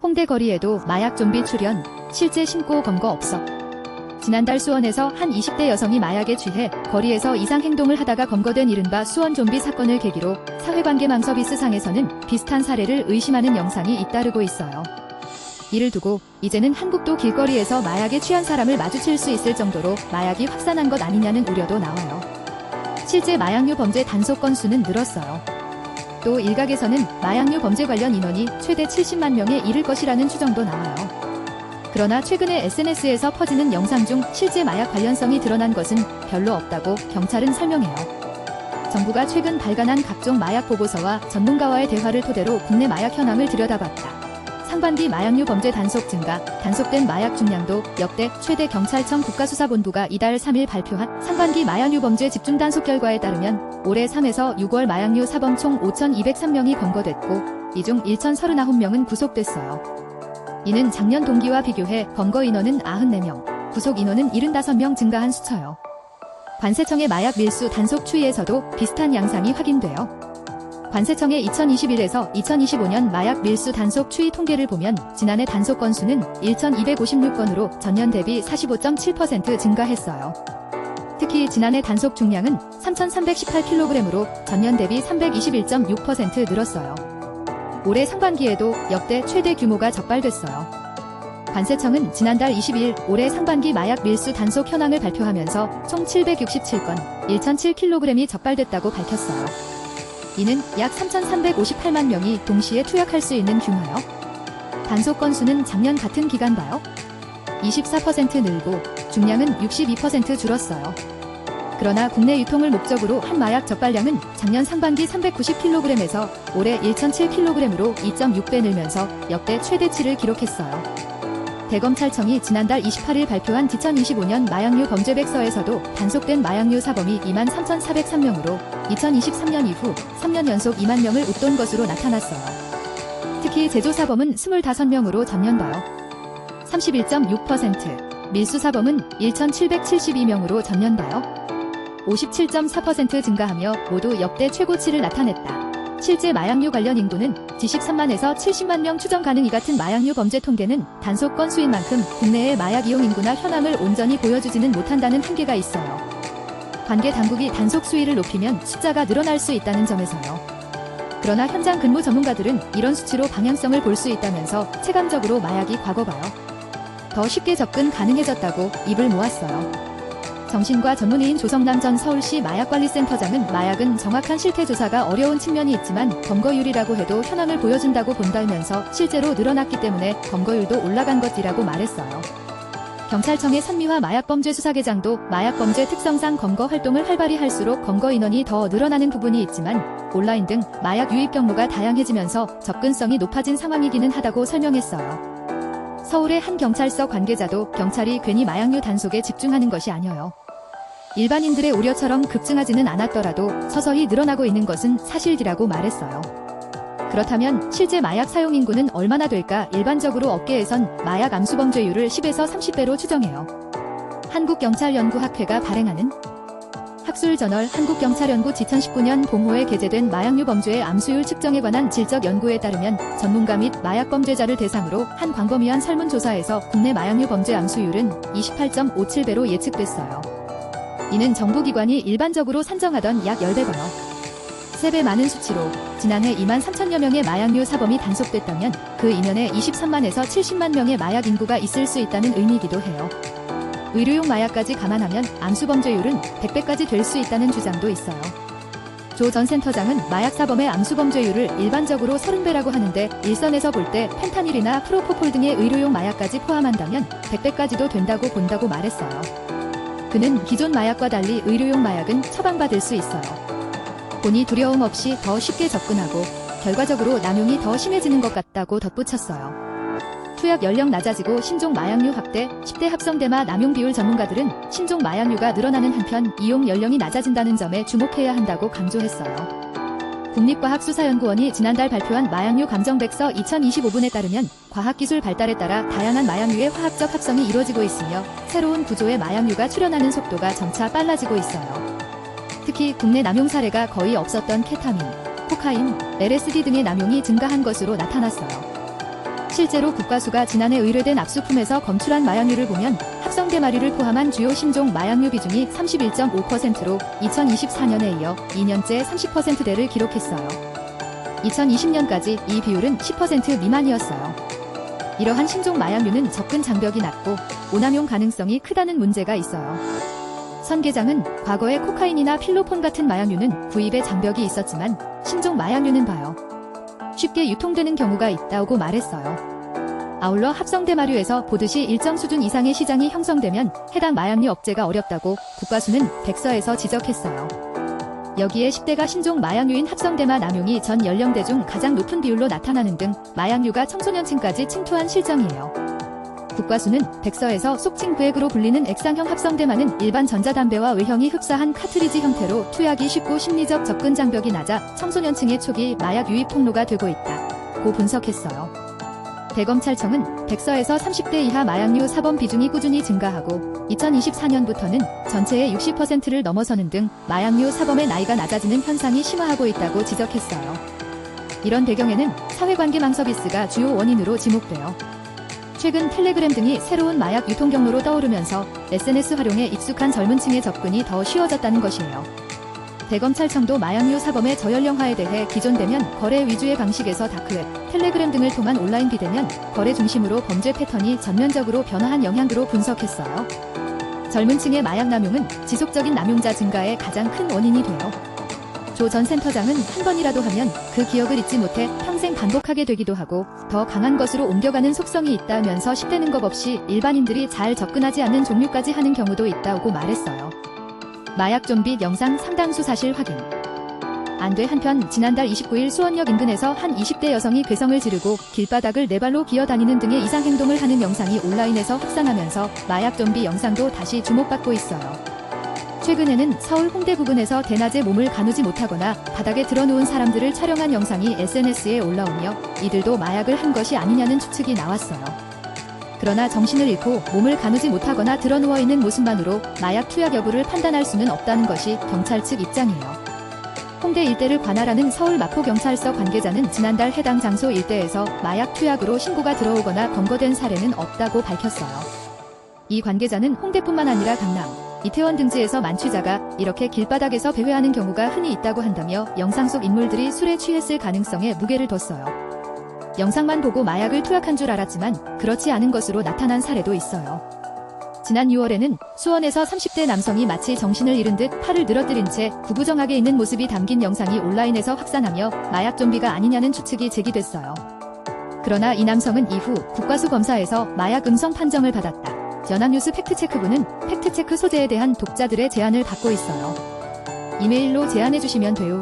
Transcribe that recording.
홍대 거리에도 마약 좀비 출현, 실제 신고 검거 없어. 지난달 수원에서 한 20대 여성이 마약에 취해 거리에서 이상 행동을 하다가 검거된 이른바 수원 좀비 사건을 계기로 사회관계망 서비스상에서는 비슷한 사례를 의심하는 영상이 잇따르고 있어요. 이를 두고 이제는 한국도 길거리에서 마약에 취한 사람을 마주칠 수 있을 정도로 마약이 확산한 것 아니냐는 우려도 나와요. 실제 마약류 범죄 단속 건수는 늘었어요. 또 일각에서는 마약류 범죄 관련 인원이 최대 70만 명에 이를 것이라는 추정도 나와요. 그러나 최근에 SNS에서 퍼지는 영상 중 실제 마약 관련성이 드러난 것은 별로 없다고 경찰은 설명해요. 정부가 최근 발간한 각종 마약 보고서와 전문가와의 대화를 토대로 국내 마약 현황을 들여다봤다. 상반기 마약류 범죄 단속 증가, 단속된 마약 중량도 역대 최대. 경찰청 국가수사본부가 이달 3일 발표한 상반기 마약류 범죄 집중 단속 결과에 따르면 올해 3에서 6월 마약류 사범 총 5,203명이 검거됐고 이 중 1,039명은 구속됐어요. 이는 작년 동기와 비교해 검거 인원은 94명, 구속 인원은 75명 증가한 수쳐요. 관세청의 마약 밀수 단속 추이에서도 비슷한 양상이 확인돼요. 관세청의 2021에서 2025년 마약 밀수 단속 추이 통계를 보면 지난해 단속 건수는 1,256건으로 전년 대비 45.7% 증가했어요. 특히 지난해 단속 중량은 3,318kg으로 전년 대비 321.6% 늘었어요. 올해 상반기에도 역대 최대 규모가 적발됐어요. 관세청은 지난달 22일 올해 상반기 마약 밀수 단속 현황을 발표하면서 총 767건, 1,007kg이 적발됐다고 밝혔어요. 이는 약 3,358만 명이 동시에 투약할 수 있는 규모요. 단속 건수는 작년 같은 기간 봐요. 24% 늘고 중량은 62% 줄었어요. 그러나 국내 유통을 목적으로 한 마약 적발량은 작년 상반기 390kg에서 올해 1,007kg으로 2.6배 늘면서 역대 최대치를 기록했어요. 대검찰청이 지난달 28일 발표한 2025년 마약류 범죄백서에서도 단속된 마약류 사범이 23,403명으로 2023년 이후 3년 연속 2만 명을 웃돈 것으로 나타났어요. 특히 제조사범은 25명으로 전년 봐요. 31.6%, 밀수사범은 1,772명으로 전년 봐요. 57.4% 증가하며 모두 역대 최고치를 나타냈다. 실제 마약류 관련 인구는 지 13만에서 70만 명 추정 가능. 이 같은 마약류 범죄 통계는 단속 건수인 만큼 국내의 마약 이용 인구나 현황을 온전히 보여주지는 못한다는 한계가 있어요. 관계 당국이 단속 수위를 높이면 숫자가 늘어날 수 있다는 점에서요. 그러나 현장 근무 전문가들은 이런 수치로 방향성을 볼 수 있다면서 체감적으로 마약이 과거 봐요. 더 쉽게 접근 가능해졌다고 입을 모았어요. 정신과 전문의인 조성남 전 서울시 마약관리센터장은 마약은 정확한 실태 조사가 어려운 측면이 있지만 검거율이라고 해도 현황을 보여준다고 본다면서 실제로 늘어났기 때문에 검거율도 올라간 것이라고 말했어요. 경찰청의 선미화 마약범죄수사계장도 마약범죄 특성상 검거 활동을 활발히 할수록 검거 인원이 더 늘어나는 부분이 있지만 온라인 등 마약 유입 경로가 다양해지면서 접근성이 높아진 상황이기는 하다고 설명했어요. 서울의 한 경찰서 관계자도 경찰이 괜히 마약류 단속에 집중하는 것이 아니어요. 일반인들의 우려처럼 급증하지는 않았더라도 서서히 늘어나고 있는 것은 사실이라고 말했어요. 그렇다면 실제 마약 사용 인구는 얼마나 될까? 일반적으로 업계에선 마약 암수 범죄율을 10에서 30배로 추정해요. 한국경찰연구학회가 발행하는 학술저널 한국경찰연구 2019년 봄호에 게재된 마약류 범죄의 암수율 측정에 관한 질적 연구에 따르면 전문가 및 마약 범죄자를 대상으로 한 광범위한 설문조사에서 국내 마약류 범죄 암수율은 28.57배로 예측됐어요. 이는 정부기관이 일반적으로 산정하던 약 10배고요. 3배 많은 수치로 지난해 2만 3천여 명의 마약류 사범이 단속됐다면 그 이면에 23만에서 70만 명의 마약 인구가 있을 수 있다는 의미이기도 해요. 의료용 마약까지 감안하면 암수범죄율은 100배까지 될 수 있다는 주장도 있어요. 조 전 센터장은 마약 사범의 암수범죄율을 일반적으로 30배라고 하는데 일선에서 볼 때 펜타닐이나 프로포폴 등의 의료용 마약까지 포함한다면 100배까지도 된다고 본다고 말했어요. 그는 기존 마약과 달리 의료용 마약은 처방받을 수 있어요. 본이 두려움 없이 더 쉽게 접근하고 결과적으로 남용이 더 심해지는 것 같다고 덧붙였어요. 투약 연령 낮아지고 신종 마약류 확대, 10대 합성대마 남용 비율 전문가들은 신종 마약류가 늘어나는 한편 이용 연령이 낮아진다는 점에 주목해야 한다고 강조했어요. 국립과학수사연구원이 지난달 발표한 마약류 감정백서 2025분에 따르면 과학기술 발달에 따라 다양한 마약류의 화학적 합성이 이루어지고 있으며 새로운 구조의 마약류가 출현하는 속도가 점차 빨라지고 있어요. 특히 국내 남용 사례가 거의 없었던 케타민, 코카인, LSD 등의 남용이 증가한 것으로 나타났어요. 실제로 국과수가 지난해 의뢰된 압수품에서 검출한 마약류를 보면 합성대마류를 포함한 주요 신종 마약류 비중이 31.5%로 2024년에 이어 2년째 30%대를 기록했어요. 2020년까지 이 비율은 10% 미만이었어요. 이러한 신종 마약류는 접근 장벽이 낮고 오남용 가능성이 크다는 문제가 있어요. 선 계장은 과거에 코카인이나 필로폰 같은 마약류는 구입에 장벽이 있었지만 신종 마약류는 봐요. 쉽게 유통되는 경우가 있다고 말했어요. 아울러 합성대마류에서 보듯이 일정 수준 이상의 시장이 형성되면 해당 마약류 억제가 어렵다고 국과수는 백서에서 지적했어요. 여기에 10대가 신종 마약류인 합성대마 남용이 전 연령대 중 가장 높은 비율로 나타나는 등 마약류가 청소년층까지 침투한 실정이에요. 국과수는 백서에서 속칭 브액으로 불리는 액상형 합성대마는 일반 전자담배와 외형이 흡사한 카트리지 형태로 투약이 쉽고 심리적 접근 장벽이 낮아 청소년층의 초기 마약 유입 통로가 되고 있다고 분석했어요. 대검찰청은 백서에서 30대 이하 마약류 사범 비중이 꾸준히 증가하고 2024년부터는 전체의 60%를 넘어서는 등 마약류 사범의 나이가 낮아지는 현상이 심화하고 있다고 지적했어요. 이런 배경에는 사회관계 망서비스가 주요 원인으로 지목돼요. 최근 텔레그램 등이 새로운 마약 유통 경로로 떠오르면서 SNS 활용에 익숙한 젊은 층의 접근이 더 쉬워졌다는 것이에요. 대검찰청도 마약류 사범의 저연령화에 대해 기존되면 거래 위주의 방식에서 다크웹, 텔레그램 등을 통한 온라인 비대면, 거래 중심으로 범죄 패턴이 전면적으로 변화한 영향으로 분석했어요. 젊은 층의 마약 남용은 지속적인 남용자 증가의 가장 큰 원인이 돼요. 조 전 센터장은 한 번이라도 하면 그 기억을 잊지 못해 평생 반복하게 되기도 하고 더 강한 것으로 옮겨가는 속성이 있다면서 10대는 것 없이 일반인들이 잘 접근하지 않는 종류까지 하는 경우도 있다고 말했어요. 마약 좀비 영상 상당수 사실 확인. 안돼 한편 지난달 29일 수원역 인근에서 한 20대 여성이 괴성을 지르고 길바닥을 네 발로 기어다니는 등의 이상 행동을 하는 영상이 온라인에서 확산하면서 마약 좀비 영상도 다시 주목받고 있어요. 최근에는 서울 홍대 부근에서 대낮에 몸을 가누지 못하거나 바닥에 드러누운 사람들을 촬영한 영상이 SNS에 올라오며 이들도 마약을 한 것이 아니냐는 추측이 나왔어요. 그러나 정신을 잃고 몸을 가누지 못하거나 드러누워 있는 모습만으로 마약 투약 여부를 판단할 수는 없다는 것이 경찰 측 입장이에요. 홍대 일대를 관할하는 서울마포경찰서 관계자는 지난달 해당 장소 일대에서 마약 투약으로 신고가 들어오거나 검거된 사례는 없다고 밝혔어요. 이 관계자는 홍대뿐만 아니라 강남, 이태원 등지에서 만취자가 이렇게 길바닥에서 배회하는 경우가 흔히 있다고 한다며 영상 속 인물들이 술에 취했을 가능성에 무게를 뒀어요. 영상만 보고 마약을 투약한 줄 알았지만 그렇지 않은 것으로 나타난 사례도 있어요. 지난 6월에는 수원에서 30대 남성이 마치 정신을 잃은 듯 팔을 늘어뜨린 채 구부정하게 있는 모습이 담긴 영상이 온라인에서 확산하며 마약 좀비가 아니냐는 추측이 제기됐어요. 그러나 이 남성은 이후 국과수 검사에서 마약 음성 판정을 받았다. 연합뉴스 팩트체크부는 팩트체크 소재에 대한 독자들의 제안을 받고 있어요. 이메일로 제안해주시면 돼요.